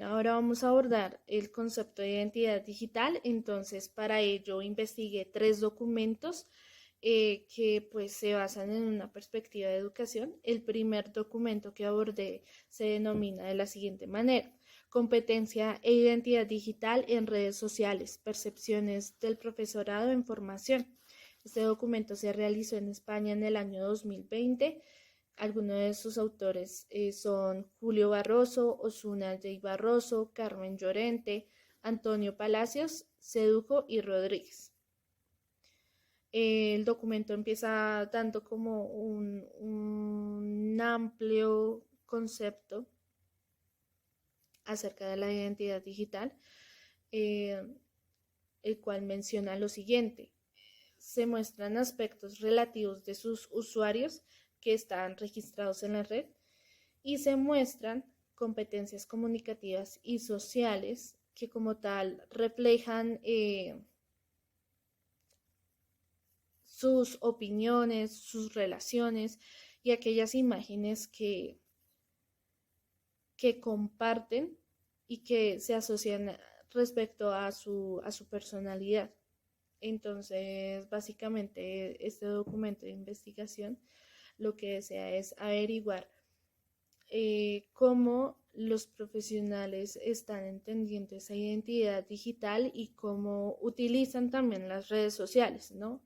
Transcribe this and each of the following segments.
Ahora vamos a abordar el concepto de identidad digital. Entonces, para ello investigué tres documentos que pues se basan en una perspectiva de educación. El primer documento que abordé se denomina de la siguiente manera: competencia e identidad digital en redes sociales, percepciones del profesorado en formación. Este documento se realizó en España en el año 2020. Algunos de sus autores son Julio Barroso, Osuna J. Barroso, Carmen Llorente, Antonio Palacios, Sedujo y Rodríguez. El documento empieza dando como un amplio concepto acerca de la identidad digital, eh, el cual menciona lo siguiente: se muestran aspectos relativos de sus usuarios que están registrados en la red y se muestran competencias comunicativas y sociales que como tal reflejan sus opiniones, sus relaciones y aquellas imágenes que comparten y que se asocian respecto a su personalidad. Entonces, básicamente, este documento de investigación lo que desea es averiguar cómo los profesionales están entendiendo esa identidad digital y cómo utilizan también las redes sociales, ¿no?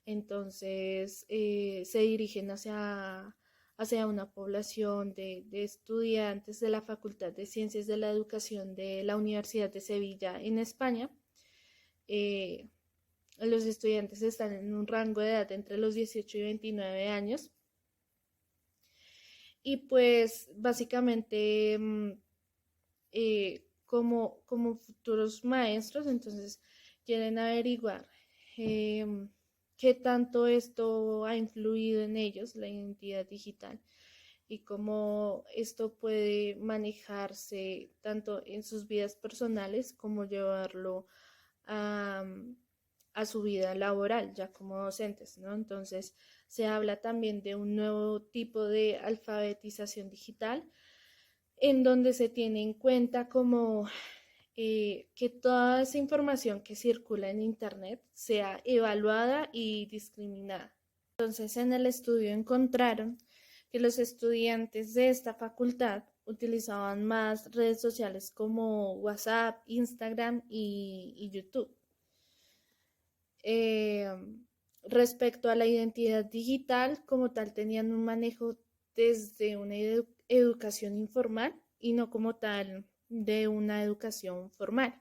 Entonces, se dirigen hacia una población de estudiantes de la Facultad de Ciencias de la Educación de la Universidad de Sevilla en España. Eh, los estudiantes están en un rango de edad entre los 18 y 29 años. Y pues básicamente como futuros maestros, entonces quieren averiguar eh, qué tanto esto ha influido en ellos, la identidad digital, y cómo esto puede manejarse tanto en sus vidas personales como llevarlo a, a su vida laboral ya como docentes, ¿no? Entonces se habla también de un nuevo tipo de alfabetización digital en donde se tiene en cuenta como que toda esa información que circula en Internet sea evaluada y discriminada. Entonces, en el estudio encontraron que los estudiantes de esta facultad utilizaban más redes sociales como WhatsApp, Instagram y YouTube. Eh, Respecto a la identidad digital, como tal, tenían un manejo desde una educación informal y no como tal de una educación formal.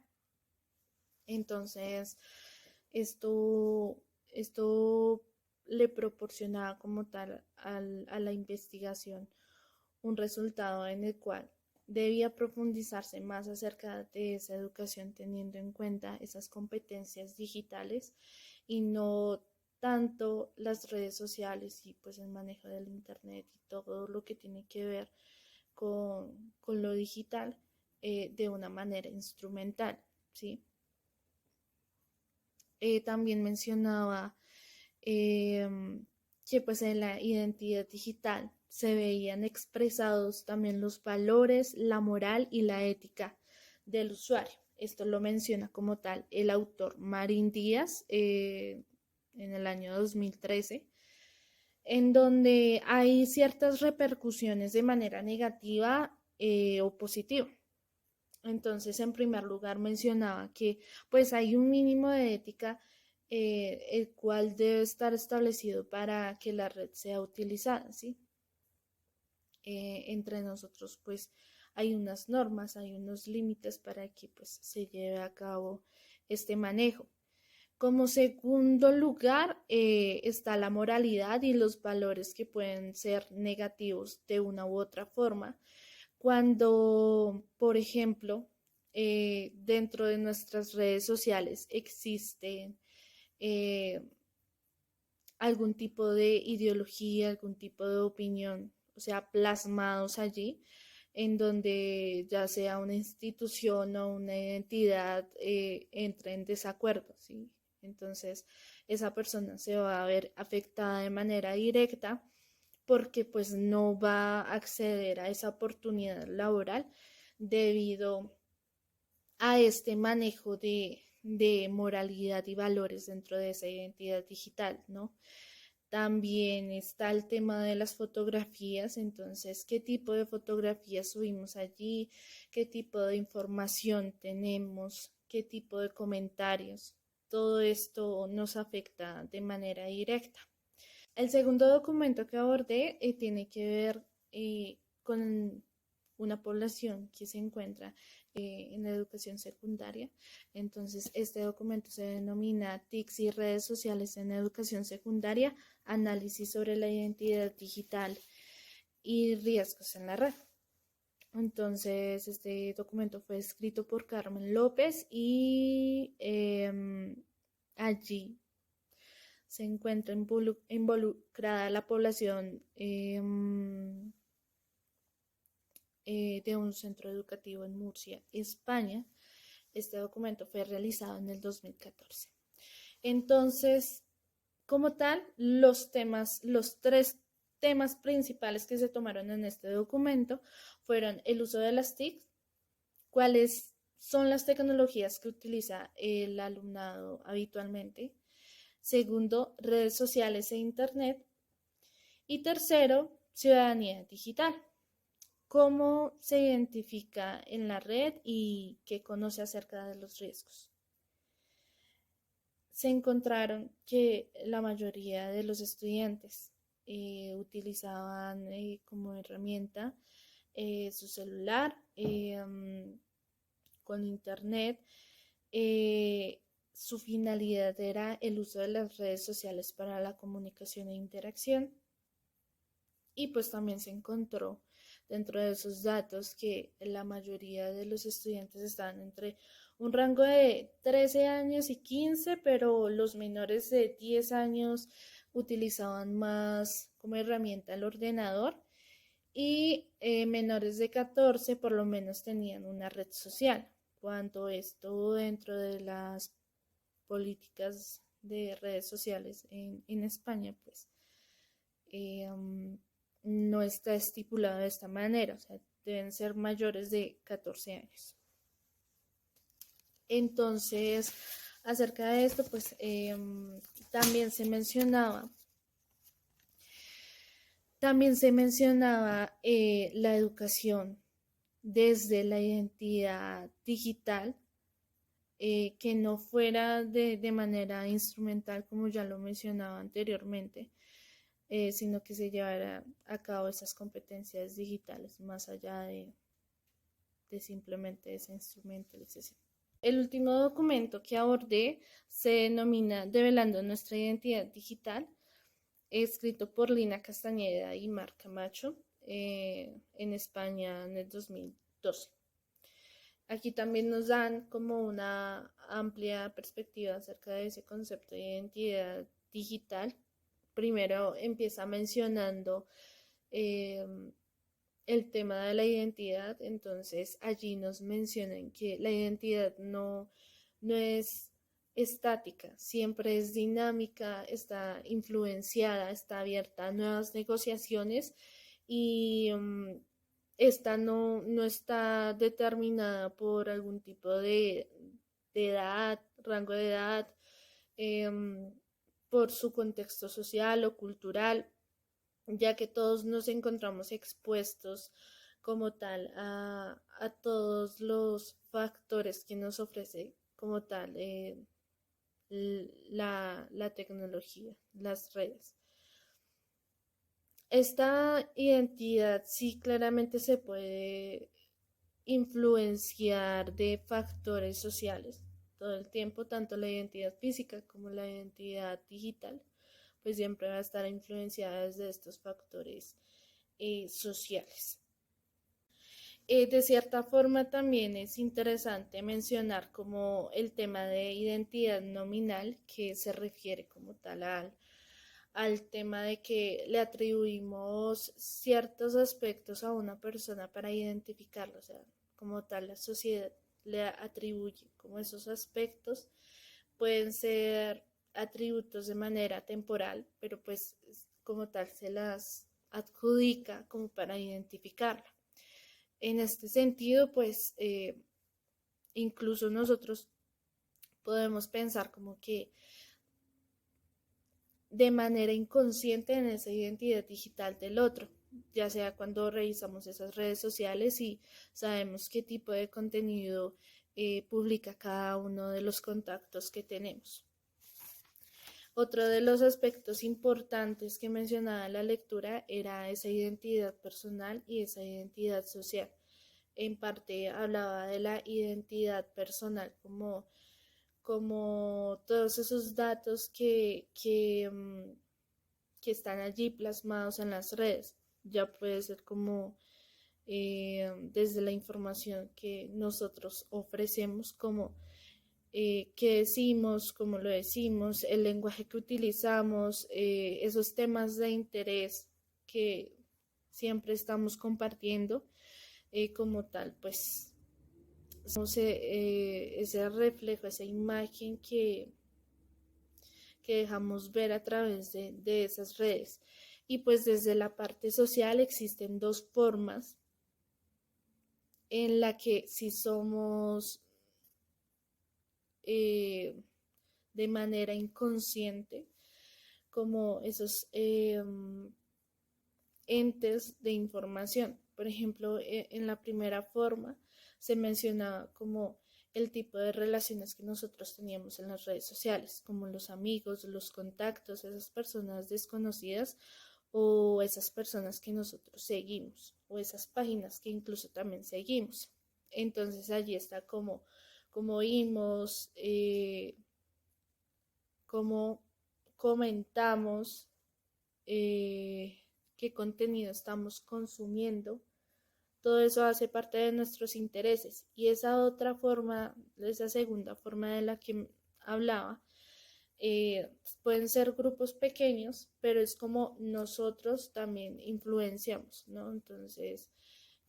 Entonces, esto le proporcionaba como tal a la investigación un resultado en el cual debía profundizarse más acerca de esa educación teniendo en cuenta esas competencias digitales y no tanto las redes sociales y pues el manejo del internet y todo lo que tiene que ver con lo digital de una manera instrumental, ¿sí? También mencionaba eh, que pues en la identidad digital se veían expresados también los valores, la moral y la ética del usuario. Esto lo menciona como tal el autor Marín Díaz en el año 2013, en donde hay ciertas repercusiones de manera negativa o positiva. Entonces, en primer lugar, mencionaba que pues hay un mínimo de ética el cual debe estar establecido para que la red sea utilizada, ¿sí? Entre nosotros pues hay unas normas, hay unos límites para que pues se lleve a cabo este manejo. Como segundo lugar está la moralidad y los valores que pueden ser negativos de una u otra forma. Cuando, por ejemplo, dentro de nuestras redes sociales existen eh, algún tipo de ideología, algún tipo de opinión, o sea, plasmados allí, en donde ya sea una institución o una identidad entre en desacuerdo, ¿sí? Entonces, esa persona se va a ver afectada de manera directa porque pues no va a acceder a esa oportunidad laboral debido a este manejo de moralidad y valores dentro de esa identidad digital, ¿no? También está el tema de las fotografías, entonces, ¿qué tipo de fotografías subimos allí? ¿Qué tipo de información tenemos? ¿Qué tipo de comentarios? Todo esto nos afecta de manera directa. El segundo documento que abordé tiene que ver con una población que se encuentra en la educación secundaria. Entonces, este documento se denomina TICs y redes sociales en educación secundaria, análisis sobre la identidad digital y riesgos en la red. Entonces, este documento fue escrito por Carmen López y allí se encuentra involucrada la población de un centro educativo en Murcia, España. Este documento fue realizado en el 2014. Entonces, como tal, los tres temas principales que se tomaron en este documento fueron el uso de las TIC, cuáles son las tecnologías que utiliza el alumnado habitualmente. Segundo, redes sociales e Internet. Y tercero, ciudadanía digital. ¿Cómo se identifica en la red y qué conoce acerca de los riesgos? Se encontraron que la mayoría de los estudiantes utilizaban como herramienta su celular con internet. Su finalidad era el uso de las redes sociales para la comunicación e interacción. Y pues también se encontró dentro de esos datos que la mayoría de los estudiantes estaban entre un rango de 13 años y 15, pero los menores de 10 años utilizaban más como herramienta el ordenador y menores de 14 por lo menos tenían una red social. Cuanto esto dentro de las políticas de redes sociales en España, pues no está estipulado de esta manera, o sea, deben ser mayores de 14 años. Entonces, acerca de esto, pues también se mencionaba la educación desde la identidad digital, que no fuera de manera instrumental, como ya lo mencionaba anteriormente, sino que se llevara a cabo esas competencias digitales más allá de simplemente esa instrumentalización. El último documento que abordé se denomina Develando nuestra identidad digital, escrito por Lina Castañeda y Marc Camacho en España en el 2012. Aquí también nos dan como una amplia perspectiva acerca de ese concepto de identidad digital. Primero empieza mencionando el tema de la identidad, entonces allí nos mencionan que la identidad no es estática, siempre es dinámica, está influenciada, está abierta a nuevas negociaciones y esta no está determinada por algún tipo de edad, rango de edad, por su contexto social o cultural, ya que todos nos encontramos expuestos como tal a todos los factores que nos ofrece como tal la tecnología, las redes. Esta identidad sí claramente se puede influenciar de factores sociales todo el tiempo, tanto la identidad física como la identidad digital, pues siempre va a estar influenciada desde estos factores sociales. De cierta forma también es interesante mencionar como el tema de identidad nominal, que se refiere como tal al tema de que le atribuimos ciertos aspectos a una persona para identificarlo, o sea, como tal la sociedad le atribuye como esos aspectos, pueden ser atributos de manera temporal, pero pues como tal se las adjudica como para identificarla. En este sentido, pues incluso nosotros podemos pensar como que de manera inconsciente en esa identidad digital del otro, ya sea cuando revisamos esas redes sociales y sabemos qué tipo de contenido publica cada uno de los contactos que tenemos. Otro de los aspectos importantes que mencionaba la lectura era esa identidad personal y esa identidad social. En parte hablaba de la identidad personal como todos esos datos que están allí plasmados en las redes. Ya puede ser como desde la información que nosotros ofrecemos, como qué decimos, cómo lo decimos, el lenguaje que utilizamos, esos temas de interés que siempre estamos compartiendo, como tal, pues somos ese reflejo, esa imagen que dejamos ver a través de esas redes. Y pues desde la parte social existen dos formas en la que si somos de manera inconsciente, como esos entes de información. Por ejemplo, en la primera forma se mencionaba como el tipo de relaciones que nosotros teníamos en las redes sociales, como los amigos, los contactos, esas personas desconocidas o esas personas que nosotros seguimos o esas páginas que incluso también seguimos. Entonces allí está como oímos, como comentamos, qué contenido estamos consumiendo. Todo eso hace parte de nuestros intereses. Y esa otra forma, esa segunda forma de la que hablaba, pueden ser grupos pequeños, pero es como nosotros también influenciamos, ¿no? Entonces,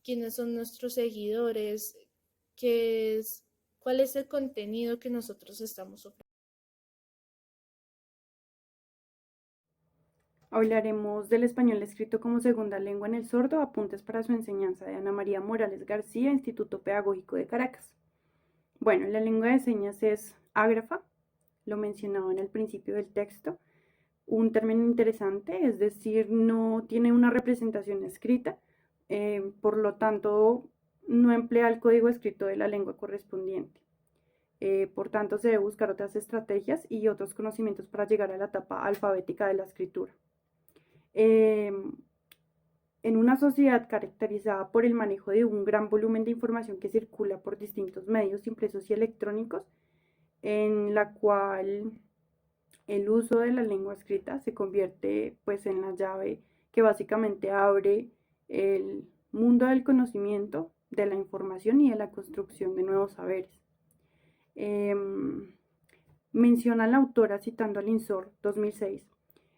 ¿quiénes son nuestros seguidores? ¿Qué es, cuál es el contenido que nosotros estamos ofreciendo? Hablaremos del español escrito como segunda lengua en el sordo, apuntes para su enseñanza de Ana María Morales García, Instituto Pedagógico de Caracas. Bueno, la lengua de señas es ágrafa, lo mencionaba en el principio del texto, un término interesante, es decir, no tiene una representación escrita, por lo tanto, no emplea el código escrito de la lengua correspondiente. Por tanto, se debe buscar otras estrategias y otros conocimientos para llegar a la etapa alfabética de la escritura. En una sociedad caracterizada por el manejo de un gran volumen de información que circula por distintos medios impresos y electrónicos, en la cual el uso de la lengua escrita se convierte pues en la llave que básicamente abre el mundo del conocimiento, de la información y de la construcción de nuevos saberes. Menciona la autora citando al INSOR 2006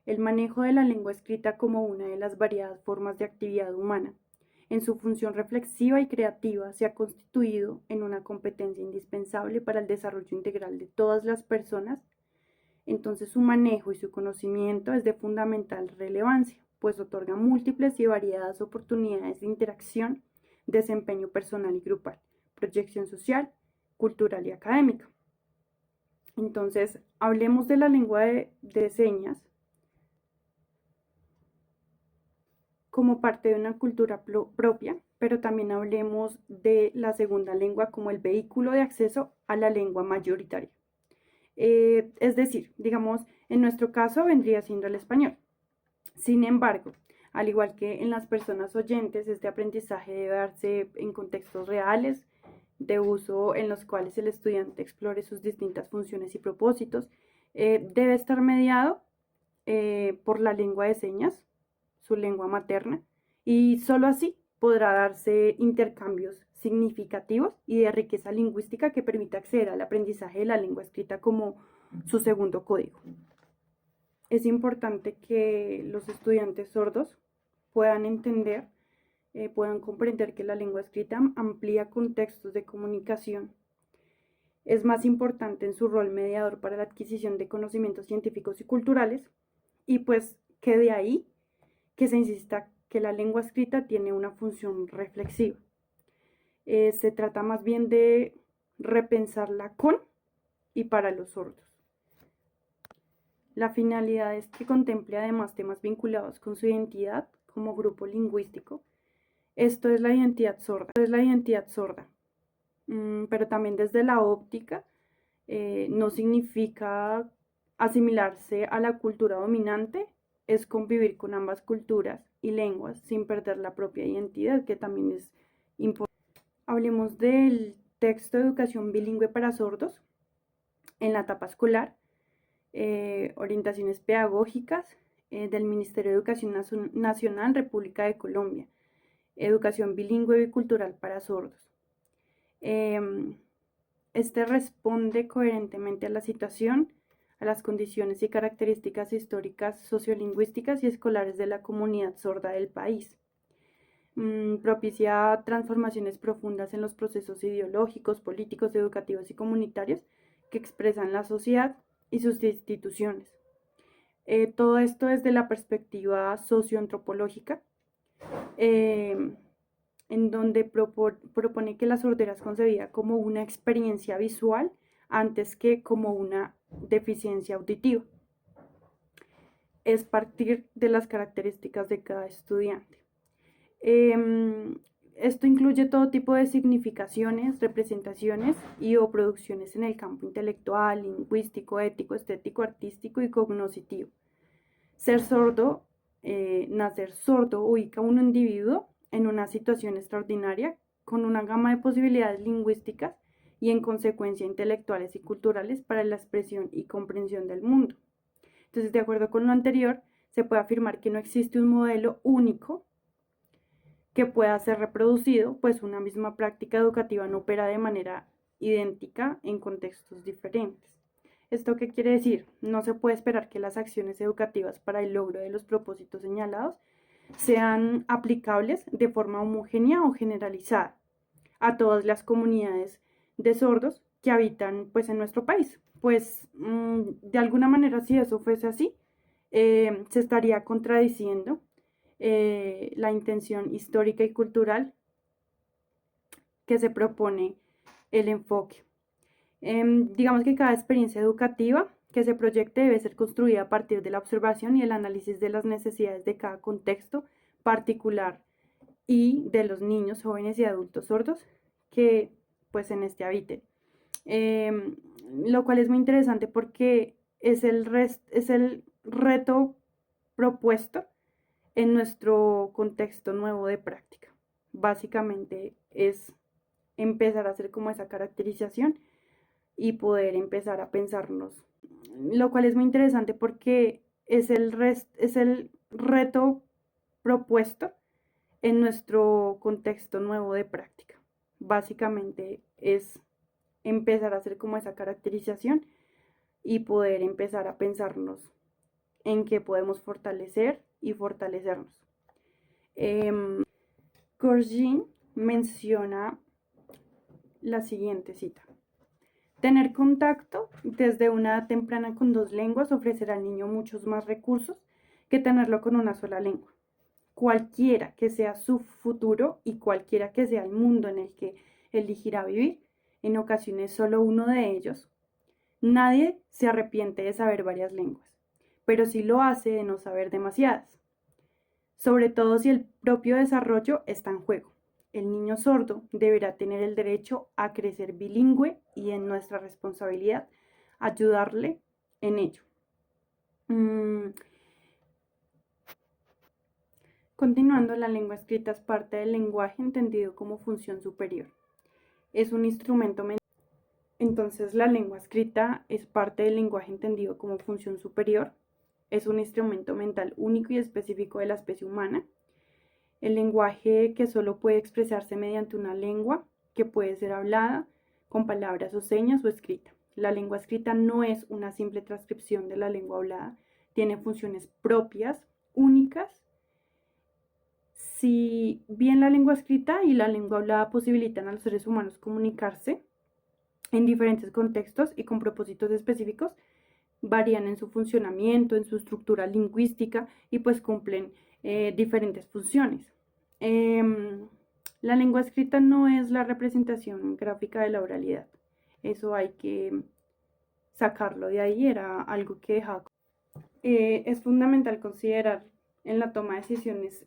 el manejo de la lengua escrita como una de las variadas formas de actividad humana. En su función reflexiva y creativa se ha constituido en una competencia indispensable para el desarrollo integral de todas las personas. Entonces su manejo y su conocimiento es de fundamental relevancia, pues otorga múltiples y variadas oportunidades de interacción, desempeño personal y grupal, proyección social, cultural y académica. Entonces, hablemos de la lengua de señas como parte de una cultura propia, pero también hablemos de la segunda lengua como el vehículo de acceso a la lengua mayoritaria. Es decir, digamos, en nuestro caso vendría siendo el español. Sin embargo, al igual que en las personas oyentes, este aprendizaje debe darse en contextos reales, de uso en los cuales el estudiante explore sus distintas funciones y propósitos. Debe estar mediado por la lengua de señas, su lengua materna, y solo así podrá darse intercambios significativos y de riqueza lingüística que permita acceder al aprendizaje de la lengua escrita como su segundo código. Es importante que los estudiantes sordos puedan entender, puedan comprender que la lengua escrita amplía contextos de comunicación. Es más importante en su rol mediador para la adquisición de conocimientos científicos y culturales, y pues que de ahí que se insista que la lengua escrita tiene una función reflexiva. Se trata más bien de repensarla con y para los sordos. La finalidad es que contemple además temas vinculados con su identidad como grupo lingüístico. Esto es la identidad sorda. Pero también desde la óptica no significa asimilarse a la cultura dominante, es convivir con ambas culturas y lenguas sin perder la propia identidad, que también es importante. Hablemos del texto de educación bilingüe para sordos en la etapa escolar, orientaciones pedagógicas del Ministerio de Educación Nacional, República de Colombia, educación bilingüe y bicultural para sordos. Este responde coherentemente a la situación, a las condiciones y características históricas, sociolingüísticas y escolares de la comunidad sorda del país. Propicia transformaciones profundas en los procesos ideológicos, políticos, educativos y comunitarios que expresan la sociedad y sus instituciones. Todo esto desde la perspectiva socioantropológica, en donde propone que la sordera es concebida como una experiencia visual antes que como una deficiencia auditiva. Es partir de las características de cada estudiante. Esto incluye todo tipo de significaciones, representaciones y o producciones en el campo intelectual, lingüístico, ético, estético, artístico y cognoscitivo. Ser sordo, nacer sordo, ubica a un individuo en una situación extraordinaria con una gama de posibilidades lingüísticas y en consecuencia intelectuales y culturales para la expresión y comprensión del mundo. Entonces, de acuerdo con lo anterior, se puede afirmar que no existe un modelo único que pueda ser reproducido, pues una misma práctica educativa no opera de manera idéntica en contextos diferentes. ¿Esto qué quiere decir? No se puede esperar que las acciones educativas para el logro de los propósitos señalados sean aplicables de forma homogénea o generalizada a todas las comunidades de sordos que habitan pues en nuestro país. Pues de alguna manera, si eso fuese así, se estaría contradiciendo la intención histórica y cultural que se propone el enfoque. Digamos que cada experiencia educativa que se proyecte debe ser construida a partir de la observación y el análisis de las necesidades de cada contexto particular y de los niños, jóvenes y adultos sordos que pues en este habiten. Lo cual es muy interesante porque es el reto propuesto en nuestro contexto nuevo de práctica. Básicamente es empezar a hacer como esa caracterización y poder empezar a pensarnos, lo cual es muy interesante porque es el reto propuesto en nuestro contexto nuevo de práctica. Básicamente es empezar a hacer como esa caracterización y poder empezar a pensarnos en qué podemos fortalecer y fortalecernos. Corgin menciona la siguiente cita. Tener contacto desde una edad temprana con dos lenguas ofrecerá al niño muchos más recursos que tenerlo con una sola lengua. Cualquiera que sea su futuro y cualquiera que sea el mundo en el que elegirá vivir, en ocasiones solo uno de ellos, nadie se arrepiente de saber varias lenguas, pero sí lo hace de no saber demasiadas, sobre todo si el propio desarrollo está en juego. El niño sordo deberá tener el derecho a crecer bilingüe y es nuestra responsabilidad ayudarle en ello. Continuando, la lengua escrita es parte del lenguaje entendido como función superior. Es un instrumento mental. Entonces, la lengua escrita es parte del lenguaje entendido como función superior. Es un instrumento mental único y específico de la especie humana. El lenguaje que solo puede expresarse mediante una lengua que puede ser hablada con palabras o señas o escrita. La lengua escrita no es una simple transcripción de la lengua hablada, tiene funciones propias, únicas. Si bien la lengua escrita y la lengua hablada posibilitan a los seres humanos comunicarse en diferentes contextos y con propósitos específicos, varían en su funcionamiento, en su estructura lingüística y pues cumplen diferentes funciones. La lengua escrita no es la representación gráfica de la oralidad. Eso hay que sacarlo de ahí, era algo que dejaba. Es fundamental considerar en la toma de decisiones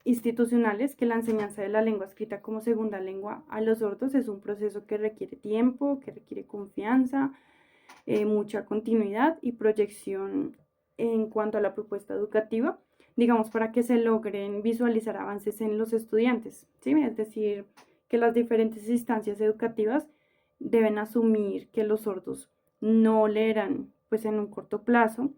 institucionales que la enseñanza de la lengua escrita como segunda lengua a los sordos es un proceso que requiere tiempo, que requiere confianza, mucha continuidad y proyección en cuanto a la propuesta educativa, digamos, para que se logren visualizar avances en los estudiantes, ¿sí? Es decir, que las diferentes instancias educativas deben asumir que los sordos no leerán pues en un corto plazo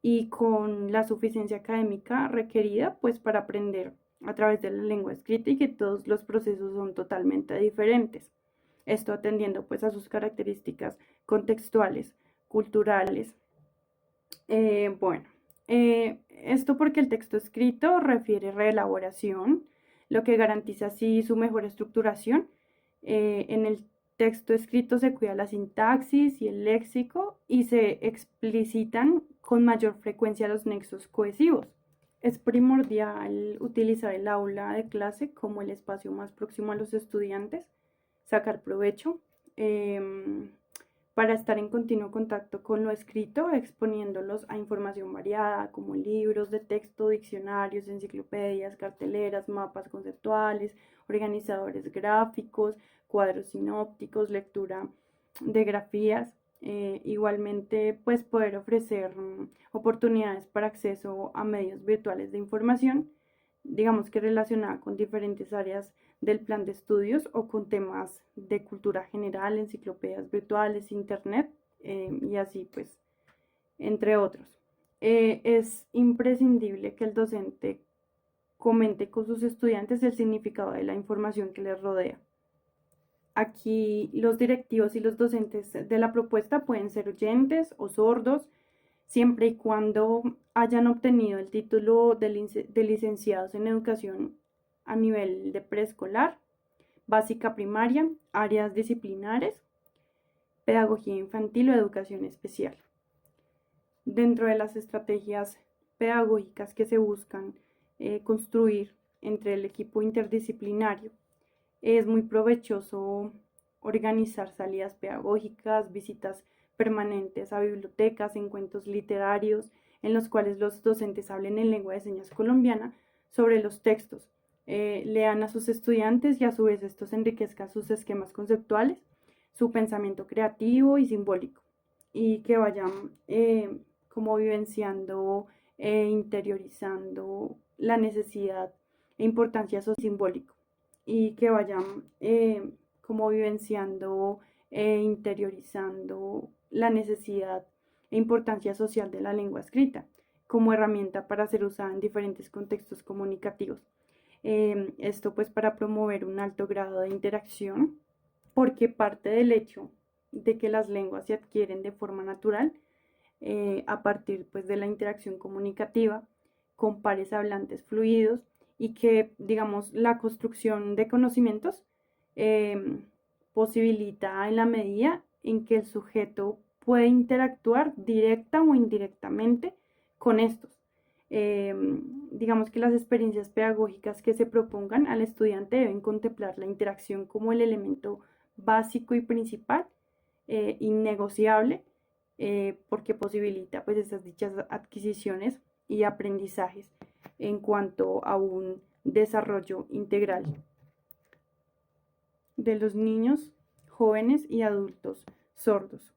y con la suficiencia académica requerida pues para aprender a través de la lengua escrita y que todos los procesos son totalmente diferentes. Esto atendiendo pues a sus características contextuales, culturales. Bueno, esto porque el texto escrito refiere reelaboración, lo que garantiza así su mejor estructuración. En el texto escrito se cuida la sintaxis y el léxico y se explicitan con mayor frecuencia los nexos cohesivos. Es primordial utilizar el aula de clase como el espacio más próximo a los estudiantes, sacar provecho para estar en continuo contacto con lo escrito, exponiéndolos a información variada como libros de texto, diccionarios, enciclopedias, carteleras, mapas conceptuales, organizadores gráficos, cuadros sinópticos, lectura de grafías. Igualmente, pues poder ofrecer oportunidades para acceso a medios virtuales de información, digamos que relacionada con diferentes áreas del plan de estudios o con temas de cultura general, enciclopedias virtuales, internet y así pues, entre otros. Es imprescindible que el docente comente con sus estudiantes el significado de la información que les rodea. Aquí los directivos y los docentes de la propuesta pueden ser oyentes o sordos, siempre y cuando hayan obtenido el título de licenciados en educación a nivel de preescolar, básica primaria, áreas disciplinares, pedagogía infantil o educación especial. Dentro de las estrategias pedagógicas que se buscan construir entre el equipo interdisciplinario, es muy provechoso organizar salidas pedagógicas, visitas permanentes a bibliotecas, encuentros literarios, en los cuales los docentes hablen en lengua de señas colombiana sobre los textos, lean a sus estudiantes y a su vez estos enriquezcan sus esquemas conceptuales, su pensamiento creativo y simbólico, y que vayan como vivenciando e interiorizando la necesidad e importancia simbólico y que vayan como vivenciando e interiorizando la necesidad e importancia social de la lengua escrita como herramienta para ser usada en diferentes contextos comunicativos. Esto pues para promover un alto grado de interacción, porque parte del hecho de que las lenguas se adquieren de forma natural a partir pues de la interacción comunicativa con pares hablantes fluidos y que digamos la construcción de conocimientos posibilita en la medida en que el sujeto puede interactuar directa o indirectamente con estos. Digamos que las experiencias pedagógicas que se propongan al estudiante deben contemplar la interacción como el elemento básico y principal, innegociable, porque posibilita pues esas dichas adquisiciones y aprendizajes en cuanto a un desarrollo integral de los niños, jóvenes y adultos sordos.